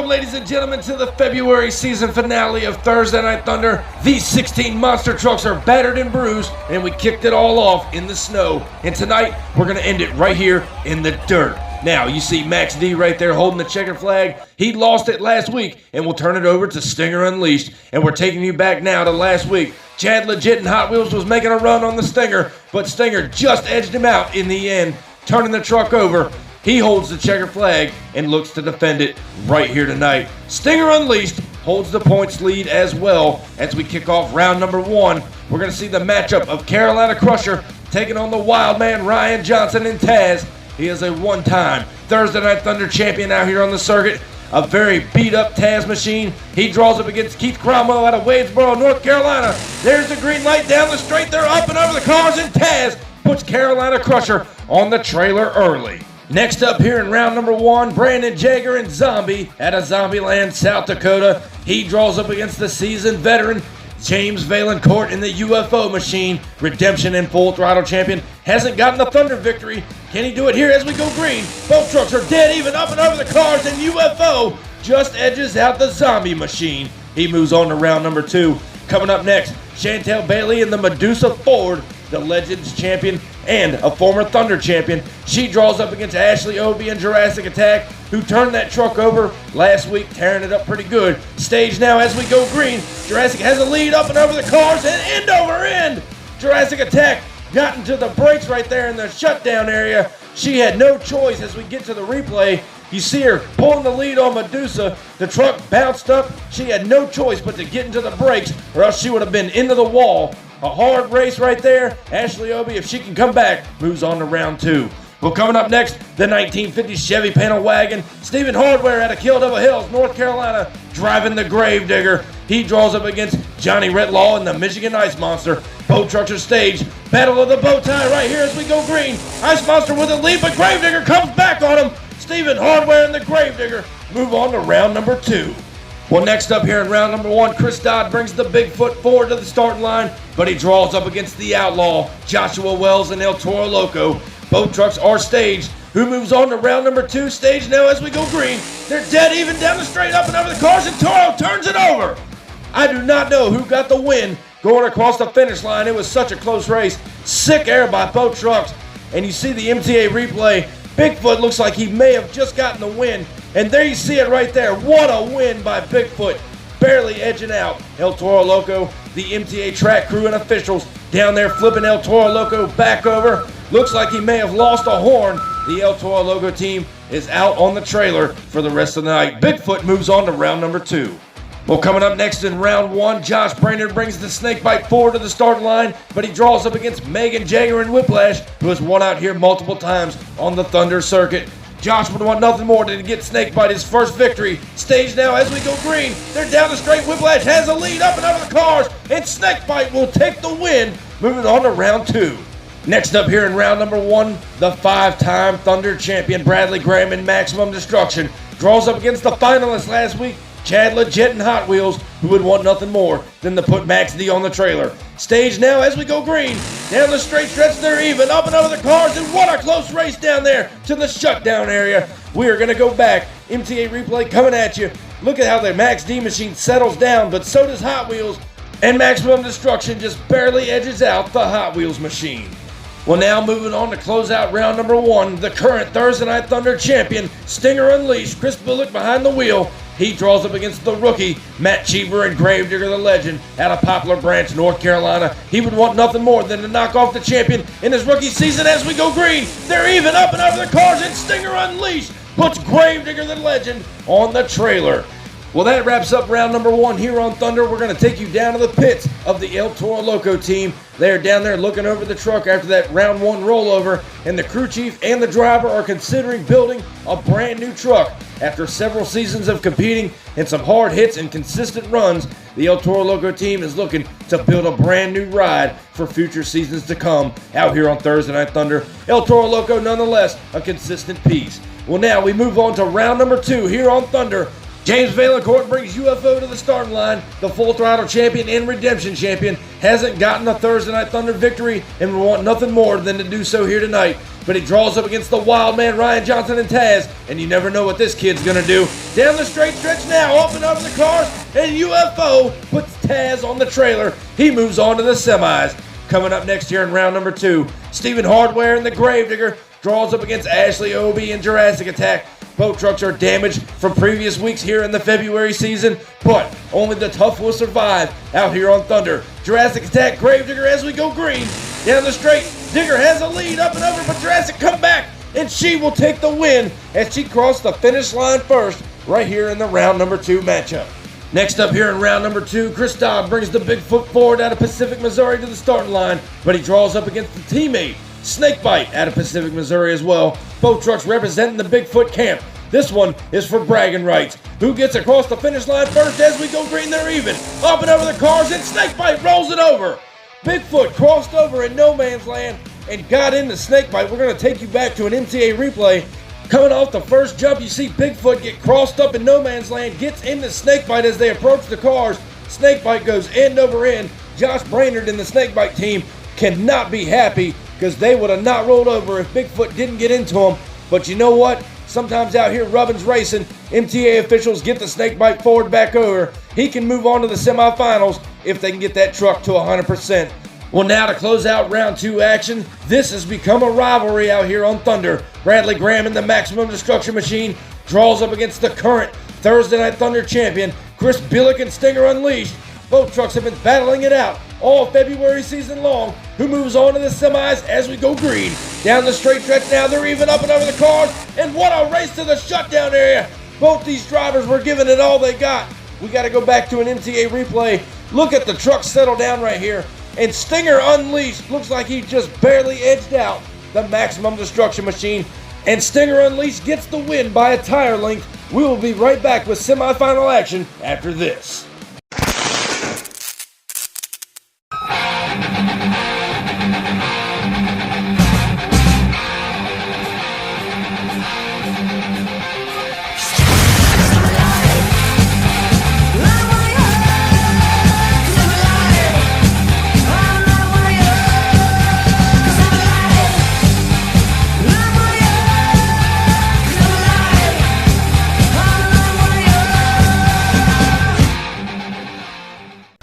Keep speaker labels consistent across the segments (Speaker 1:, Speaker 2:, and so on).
Speaker 1: Welcome, ladies and gentlemen, to the February season finale of Thursday Night Thunder. These 16 monster trucks are battered and bruised, and we kicked it all off in the snow. And tonight, we're going to end it right here in the dirt. Now, you see Max D right there holding the checkered flag. He lost it last week, and we'll turn it over to Stinger Unleashed. And we're taking you back now to last week. Chad Legit and Hot Wheels was making a run on the Stinger, but Stinger just edged him out in the end, turning the truck over. He holds the checkered flag and looks to defend it right here tonight. Stinger Unleashed holds the points lead as well as we kick off round number 1. We're going to see the matchup of Carolina Crusher taking on the wild man Ryan Johnson and Taz. He is a one-time Thursday Night Thunder champion out here on the circuit. A very beat-up Taz machine. He draws up against Keith Cromwell out of Wadesboro, North Carolina. There's the green light down the straight. They're up and over the cars, and Taz puts Carolina Crusher on the trailer early. Next up here in round number 1, Brandon Jager and Zombie out of Zombieland, South Dakota. He draws up against the seasoned veteran James Valancourt in the UFO machine. Redemption and Full Throttle champion. Hasn't gotten the Thunder victory. Can he do it here as we go green? Both trucks are dead even up and over the cars, and UFO just edges out the Zombie machine. He moves on to round number 2. Coming up next, Chantel Bailey and the Medusa Ford, the Legends champion and a former Thunder champion. She draws up against Ashley Obie and Jurassic Attack, who turned that truck over last week, tearing it up pretty good. Stage now as we go green. Jurassic has a lead up and over the cars, and end over end. Jurassic Attack got into the brakes right there in the shutdown area. She had no choice as we get to the replay. You see her pulling the lead on Medusa. The truck bounced up. She had no choice but to get into the brakes, or else she would have been into the wall. A hard race right there. Ashley Obie, if she can come back, moves on to round 2. Well, coming up next, the 1950 Chevy panel wagon. Stephen Hardware out of Kill Devil Hills, North Carolina, driving the Gravedigger. He draws up against Johnny Redlaw and the Michigan Ice Monster. Both trucks are staged. Battle of the bow tie right here as we go green. Ice Monster with a lead, but Gravedigger comes back on him. Stephen Hardware and the Gravedigger move on to round number 2. Well, next up here in round number 1, Chris Dodd brings the Bigfoot forward to the starting line, but he draws up against the Outlaw, Joshua Wells and El Toro Loco. Both trucks are staged. Who moves on to round number 2? Stage now as we go green. They're dead even down the straight, up and over the cars, and Toro turns it over. I do not know who got the win going across the finish line. It was such a close race. Sick air by both trucks. And you see the MTA replay. Bigfoot looks like he may have just gotten the win. And there you see it right there. What a win by Bigfoot. Barely edging out El Toro Loco. The MTA track crew and officials down there flipping El Toro Loco back over. Looks like he may have lost a horn. The El Toro Loco team is out on the trailer for the rest of the night. Bigfoot moves on to round number 2. Well, coming up next in round 1, Josh Brainerd brings the Snakebite forward to the starting line, but he draws up against Megan Jagger and Whiplash, who has won out here multiple times on the Thunder circuit. Josh would want nothing more than to get Snakebite his first victory. Stage now as we go green. They're down the straight. Whiplash has a lead up and over the cars, and Snakebite will take the win, moving on to round 2. Next up here in round number 1, the 5-time Thunder champion Bradley Graham in Maximum Destruction draws up against the finalists last week, Chad Legit and Hot Wheels, who would want nothing more than to put Max D on the trailer. Stage now as we go green. Down the straight stretch, they're even, up and over the cars, and what a close race down there to the shutdown area. We are going to go back. MTA replay coming at you. Look at how the Max D machine settles down, but so does Hot Wheels, and Maximum Destruction just barely edges out the Hot Wheels machine. Well, now moving on to close out round number 1, the current Thursday Night Thunder champion, Stinger Unleashed, Chris Bullock behind the wheel. He draws up against the rookie, Matt Cheever and Gravedigger the Legend, out of Poplar Branch, North Carolina. He would want nothing more than to knock off the champion in his rookie season as we go green. They're even up and over the cars, and Stinger Unleashed puts Gravedigger the Legend on the trailer. Well, that wraps up round number 1 here on Thunder. We're going to take you down to the pits of the El Toro Loco team. They're down there looking over the truck after that round 1 rollover, and the crew chief and the driver are considering building a brand new truck. After several seasons of competing and some hard hits and consistent runs, the El Toro Loco team is looking to build a brand new ride for future seasons to come out here on Thursday Night Thunder. El Toro Loco, nonetheless, a consistent piece. Well, now we move on to round number 2 here on Thunder. James Valancourt brings UFO to the starting line. The Full Throttle champion and Redemption champion hasn't gotten a Thursday Night Thunder victory and will want nothing more than to do so here tonight. but he draws up against the wild man Ryan Johnson and Taz, and you never know what this kid's gonna do. Down the straight stretch now, up and over the cars, and UFO puts Taz on the trailer. He moves on to the semis. Coming up next here in round number 2, Stephen Hardware and the Gravedigger draws up against Ashley Obi and Jurassic Attack. Both trucks are damaged from previous weeks here in the February season, but only the tough will survive out here on Thunder. Jurassic Attack, Gravedigger as we go green. Down the straight, Digger has a lead up and over, but Jurassic come back, and she will take the win as she crossed the finish line first right here in the round number 2 matchup. Next up here in round number 2, Chris Dobb brings the Bigfoot Ford out of Pacific, Missouri to the starting line, but he draws up against the teammate Snakebite out of Pacific, Missouri as well. Both trucks representing the Bigfoot camp. This one is for bragging rights. Who gets across the finish line first as we go green? They're even. Up and over the cars, and Snakebite rolls it over. Bigfoot crossed over in no man's land and got into Snakebite. We're going to take you back to an MTA replay. Coming off the first jump, you see Bigfoot get crossed up in no man's land, gets into Snakebite as they approach the cars. Snakebite goes end over end. Josh Brainerd and the Snakebite team cannot be happy because they would have not rolled over if Bigfoot didn't get into them. But you know what? Sometimes out here, Rubbins Racing, MTA officials get the Snakebite Ford back over. He can move on to the semifinals if they can get that truck to 100%. Well, now to close out round 2 action, this has become a rivalry out here on Thunder. Bradley Graham and the Maximum Destruction Machine draws up against the current Thursday Night Thunder champion, Chris Billick and Stinger Unleashed. Both trucks have been battling it out all February season long. Who moves on to the semis as we go green? Down the straight stretch now, they're even up and over the cars, and what a race to the shutdown area. Both these drivers were giving it all they got. We got to go back to an MTA replay. Look at the truck settle down right here. And Stinger Unleashed looks like he just barely edged out the Maximum Destruction Machine. And Stinger Unleashed gets the win by a tire length. We will be right back with semifinal action after this.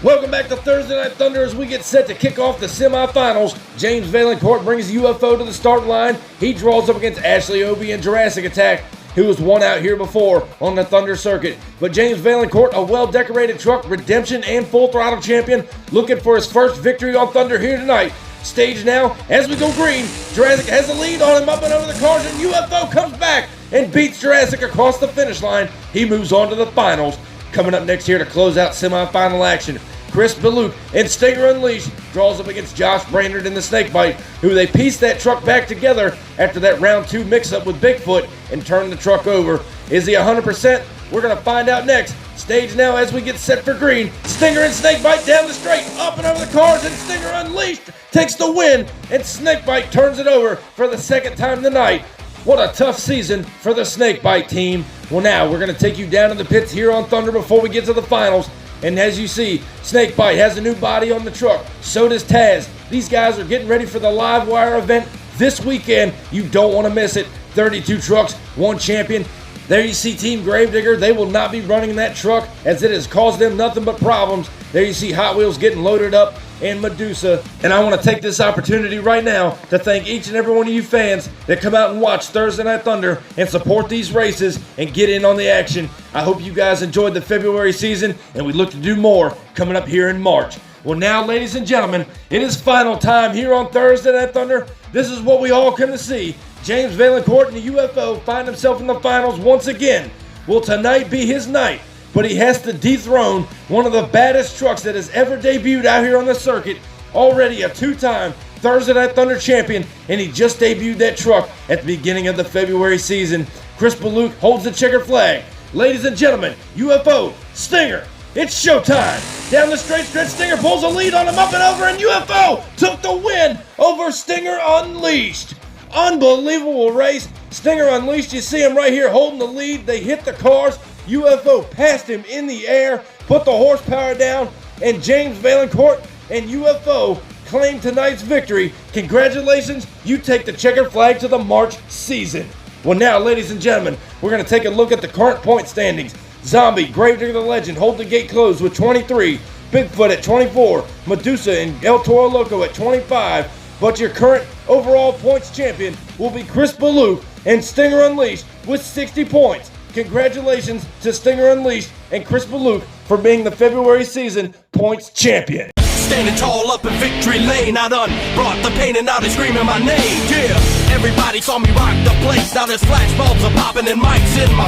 Speaker 1: Welcome back to Thursday Night Thunder as we get set to kick off the semifinals. James Valancourt brings UFO to the start line. He draws up against Ashley Obi and Jurassic Attack, who was won out here before on the Thunder circuit. But James Valancourt, a well-decorated truck, redemption, and full throttle champion, looking for his first victory on Thunder here tonight. Stage now, as we go green, Jurassic has the lead on him up and over the cars, and UFO comes back and beats Jurassic across the finish line. He moves on to the finals. Coming up next here to close out semifinal action, Chris Billick and Stinger Unleashed draws up against Josh Brainerd and the Snakebite, who they pieced that truck back together after that round 2 mix-up with Bigfoot and turned the truck over. Is he 100%? We're going to find out next. Stage now as we get set for green. Stinger and Snakebite down the straight, up and over the cars, and Stinger Unleashed takes the win, and Snakebite turns it over for the second time tonight. What a tough season for the Snakebite team. Well, now we're going to take you down to the pits here on Thunder before we get to the finals. And as you see, Snakebite has a new body on the truck. So does Taz. These guys are getting ready for the live wire event this weekend. You don't want to miss it. 32 trucks, 1 champion. There you see Team Gravedigger. They will not be running that truck as it has caused them nothing but problems. There you see Hotwheels getting loaded up and Medusa. And I want to take this opportunity right now to thank each and every one of you fans that come out and watch Thursday Night Thunder and support these races and get in on the action. I hope you guys enjoyed the February season, and we look to do more coming up here in March. Well, now, ladies and gentlemen, it is final time here on Thursday Night Thunder. This is what we all come to see. James Valancourt and the UFO find himself in the finals once again. Will tonight be his night? But he has to dethrone one of the baddest trucks that has ever debuted out here on the circuit. Already a 2-time Thursday Night Thunder champion, and he just debuted that truck at the beginning of the February season. Chris Billick holds the checkered flag. Ladies and gentlemen, UFO, Stinger, it's showtime. Down the straight stretch, Stinger pulls a lead on him up and over, and UFO took the win over Stinger Unleashed. Unbelievable race. Stinger Unleashed, you see him right here holding the lead. They hit the cars. UFO passed him in the air, put the horsepower down, and James Valancourt and UFO claim tonight's victory, congratulations, you take the checkered flag to the March season. Well now, ladies and gentlemen, we're going to take a look at the current point standings. Zombie, Gravedigger the Legend hold the gate closed with 23, Bigfoot at 24, Medusa and El Toro Loco at 25, but your current overall points champion will be Chris Baloo and Stinger Unleashed with 60 points. Congratulations to Stinger Unleashed and Chris Baloo for being the February season points champion.
Speaker 2: Standing tall up in victory lane, I done brought the pain and now they screaming my name. Yeah, everybody saw me rock the place. Now there's flashbulbs are popping and mics in my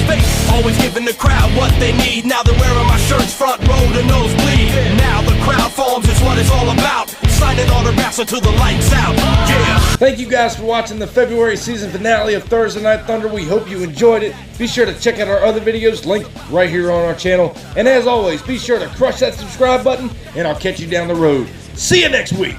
Speaker 2: face. Always giving the crowd what they need. Now they're wearing my shirts front row to nosebleed. Now the crowd forms is what it's all about. Signing autographs until the lights out. Yeah.
Speaker 1: Thank you guys for watching the February season finale of Thursday Night Thunder. We hope you enjoyed it. Be sure to check out our other videos linked right here on our channel. And as always, be sure to crush that subscribe button and I'll catch you down the road. See you next week.